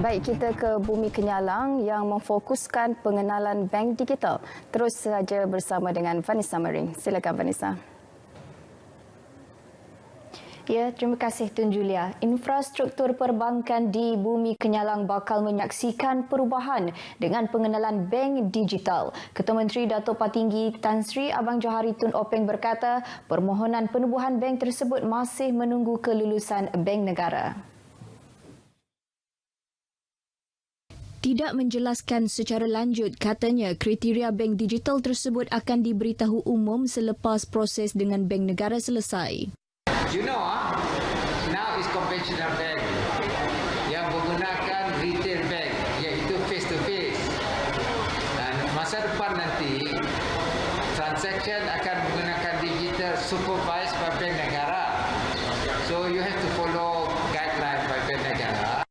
Baik, kita ke Bumi Kenyalang yang memfokuskan pengenalan bank digital. Terus saja bersama dengan Vanessa Mering. Silakan Vanessa. Ya, terima kasih Tun Julia. Infrastruktur perbankan di Bumi Kenyalang bakal menyaksikan perubahan dengan pengenalan bank digital. Ketua Menteri Datuk Patinggi Tan Sri Abang Johari Tun Openg berkata, permohonan penubuhan bank tersebut masih menunggu kelulusan Bank Negara. Tidak menjelaskan secara lanjut, katanya kriteria bank digital tersebut akan diberitahu umum selepas proses dengan Bank Negara selesai. You know, now is conventional bank yang menggunakan retail bank, iaitu face to face. Dan masa depan nanti transaction akan menggunakan digital supervised by Bank Negara. So you have to follow guideline by Bank Negara.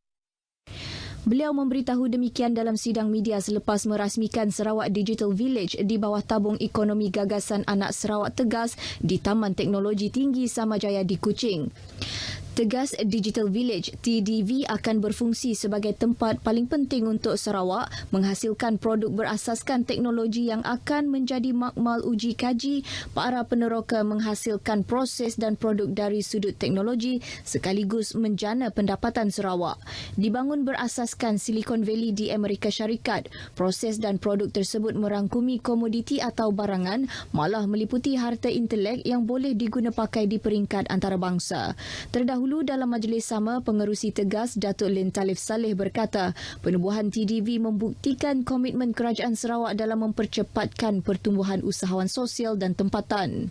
Beliau memberitahu demikian dalam sidang media selepas merasmikan Sarawak Digital Village di bawah tabung ekonomi gagasan anak Sarawak Tegas di Taman Teknologi Tinggi Samajaya di Kuching. Tegas Digital Village (TDV) akan berfungsi sebagai tempat paling penting untuk Sarawak menghasilkan produk berasaskan teknologi yang akan menjadi makmal uji kaji para peneroka menghasilkan proses dan produk dari sudut teknologi sekaligus menjana pendapatan Sarawak. Dibangun berasaskan Silicon Valley di Amerika Syarikat, proses dan produk tersebut merangkumi komoditi atau barangan, malah meliputi harta intelek yang boleh diguna pakai di peringkat antarabangsa. Terdahulu dalam majlis sama, Pengerusi Tegas Datuk Lin Talif Saleh berkata, penubuhan TDV membuktikan komitmen Kerajaan Sarawak dalam mempercepatkan pertumbuhan usahawan sosial dan tempatan.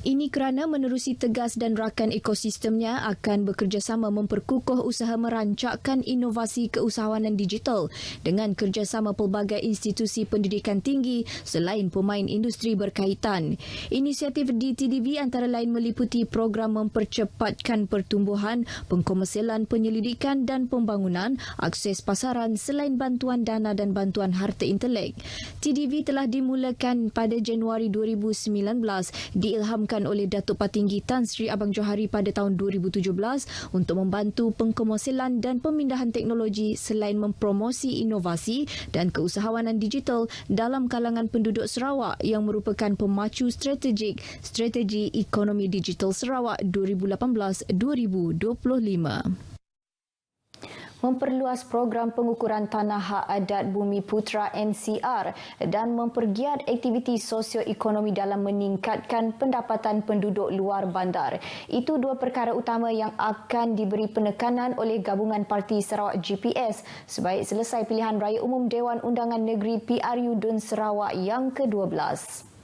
Ini kerana Menerusi Tegas dan rakan ekosistemnya akan bekerjasama memperkukuh usaha merancakkan inovasi keusahawanan digital dengan kerjasama pelbagai institusi pendidikan tinggi selain pemain industri berkaitan. Inisiatif di TDV antara lain meliputi program mempercepatkan pertumbuhan, pengkomersialan penyelidikan dan pembangunan, akses pasaran selain bantuan dana dan bantuan harta intelek. TDV telah dimulakan pada Januari 2019, diilhamkan oleh Datuk Patinggi Tan Sri Abang Johari pada tahun 2017 untuk membantu pengkomersialan dan pemindahan teknologi selain mempromosi inovasi dan keusahawanan digital dalam kalangan penduduk Sarawak yang merupakan pemacu strategik strategi ekonomi digital Sarawak 2018-2025. Memperluas program pengukuran tanah hak adat Bumi Putra NCR dan mempergiat aktiviti sosioekonomi dalam meningkatkan pendapatan penduduk luar bandar. Itu dua perkara utama yang akan diberi penekanan oleh Gabungan Parti Sarawak GPS sebaik selesai pilihan raya umum Dewan Undangan Negeri PRU Dun Sarawak yang ke-12.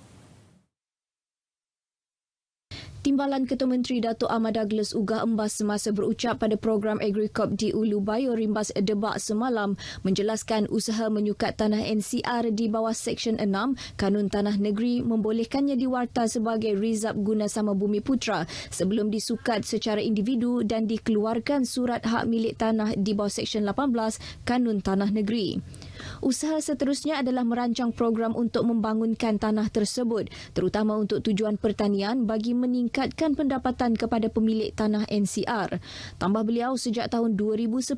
Timbalan Ketua Menteri Datuk Ahmad Douglas Ugah Embas semasa berucap pada program Agricop di Ulu Bayo rimbas debat semalam menjelaskan usaha menyukat tanah NCR di bawah Seksyen 6 Kanun Tanah Negeri membolehkannya diwarta sebagai rizab guna sama Bumi Putra sebelum disukat secara individu dan dikeluarkan surat hak milik tanah di bawah Seksyen 18 Kanun Tanah Negeri. Usaha seterusnya adalah merancang program untuk membangunkan tanah tersebut, terutama untuk tujuan pertanian bagi meningkatkan pendapatan kepada pemilik tanah NCR. Tambah beliau, sejak tahun 2010,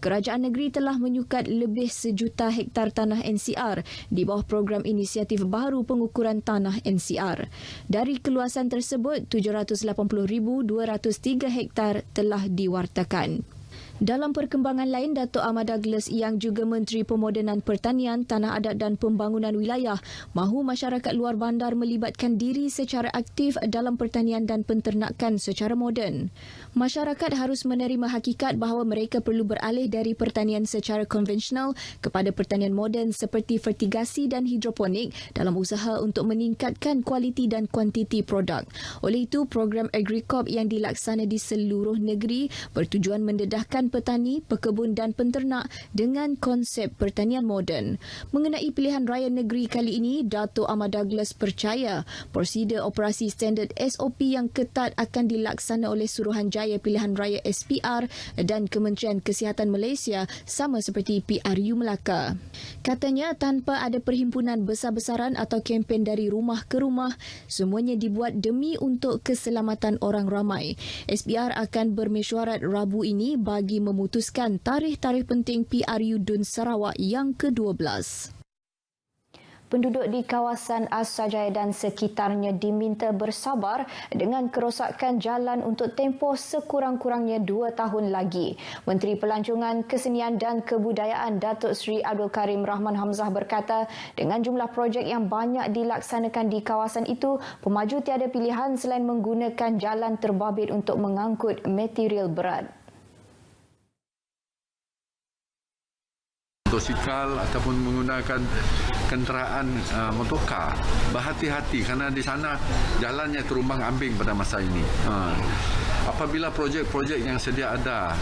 kerajaan negeri telah menyukat lebih 1 juta hektar tanah NCR di bawah program inisiatif baru pengukuran tanah NCR. Dari keluasan tersebut, 780,203 hektar telah diwartakan. Dalam perkembangan lain, Datuk Ahmad Douglas yang juga Menteri Pemodenan Pertanian, Tanah Adat dan Pembangunan Wilayah mahu masyarakat luar bandar melibatkan diri secara aktif dalam pertanian dan penternakan secara moden. Masyarakat harus menerima hakikat bahawa mereka perlu beralih dari pertanian secara konvensional kepada pertanian moden seperti fertigasi dan hidroponik dalam usaha untuk meningkatkan kualiti dan kuantiti produk. Oleh itu, program Agricop yang dilaksana di seluruh negeri bertujuan mendedahkan petani, pekebun dan penternak dengan konsep pertanian moden. Mengenai pilihan raya negeri kali ini, Datuk Ahmad Douglas percaya prosedur operasi standard SOP yang ketat akan dilaksana oleh Suruhanjaya Pilihan Raya SPR dan Kementerian Kesihatan Malaysia sama seperti PRU Melaka. Katanya, tanpa ada perhimpunan besar-besaran atau kempen dari rumah ke rumah, semuanya dibuat demi untuk keselamatan orang ramai. SPR akan bermesyuarat Rabu ini bagi memutuskan tarikh-tarikh penting PRU Dun Sarawak yang ke-12. Penduduk di kawasan Asrajaya dan sekitarnya diminta bersabar dengan kerosakan jalan untuk tempoh sekurang-kurangnya 2 tahun lagi. Menteri Pelancongan, Kesenian dan Kebudayaan Datuk Seri Abdul Karim Rahman Hamzah berkata, dengan jumlah projek yang banyak dilaksanakan di kawasan itu, pemaju tiada pilihan selain menggunakan jalan terbabit untuk mengangkut material berat. Motosikal ataupun menggunakan kenderaan motorkar, berhati-hati kerana di sana jalannya terumbang-ambing pada masa ini. Apabila projek-projek yang sedia ada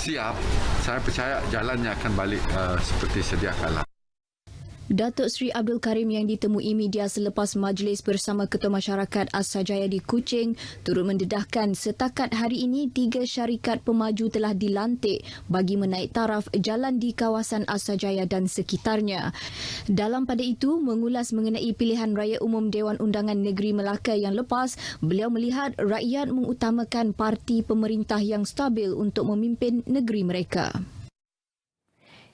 siap, saya percaya jalannya akan balik seperti sedia kala. Datuk Seri Abdul Karim yang ditemui media selepas majlis bersama Ketua Masyarakat Asrajaya di Kuching turut mendedahkan setakat hari ini 3 syarikat pemaju telah dilantik bagi menaik taraf jalan di kawasan Asrajaya dan sekitarnya. Dalam pada itu, mengulas mengenai pilihan raya umum Dewan Undangan Negeri Melaka yang lepas, beliau melihat rakyat mengutamakan parti pemerintah yang stabil untuk memimpin negeri mereka.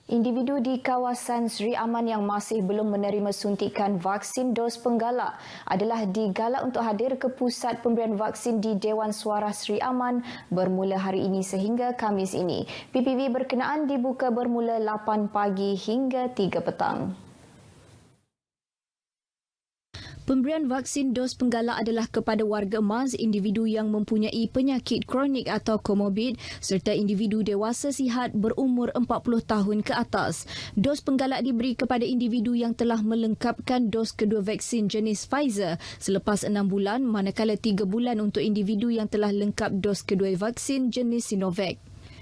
Individu di kawasan Seri Aman yang masih belum menerima suntikan vaksin dos penggalak adalah digalak untuk hadir ke pusat pemberian vaksin di Dewan Suara Seri Aman bermula hari ini sehingga Khamis ini. PPV berkenaan dibuka bermula 8 pagi hingga 3 petang. Pemberian vaksin dos penggalak adalah kepada warga emas, individu yang mempunyai penyakit kronik atau komorbid serta individu dewasa sihat berumur 40 tahun ke atas. Dos penggalak diberi kepada individu yang telah melengkapkan dos kedua vaksin jenis Pfizer selepas 6 bulan, manakala 3 bulan untuk individu yang telah lengkap dos kedua vaksin jenis Sinovac.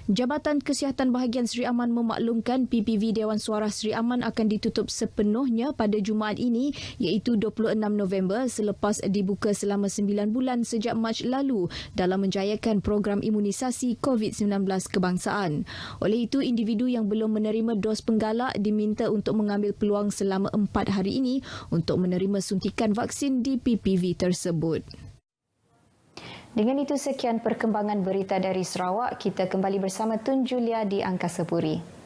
Jabatan Kesihatan Bahagian Seri Aman memaklumkan PPV Dewan Suara Seri Aman akan ditutup sepenuhnya pada Jumaat ini iaitu 26 November selepas dibuka selama 9 bulan sejak Mac lalu dalam menjayakan program imunisasi COVID-19 kebangsaan. Oleh itu, individu yang belum menerima dos penggalak diminta untuk mengambil peluang selama 4 hari ini untuk menerima suntikan vaksin di PPV tersebut. Dengan itu, sekian perkembangan berita dari Sarawak. Kita kembali bersama Tun Julia di Angkasa Puri.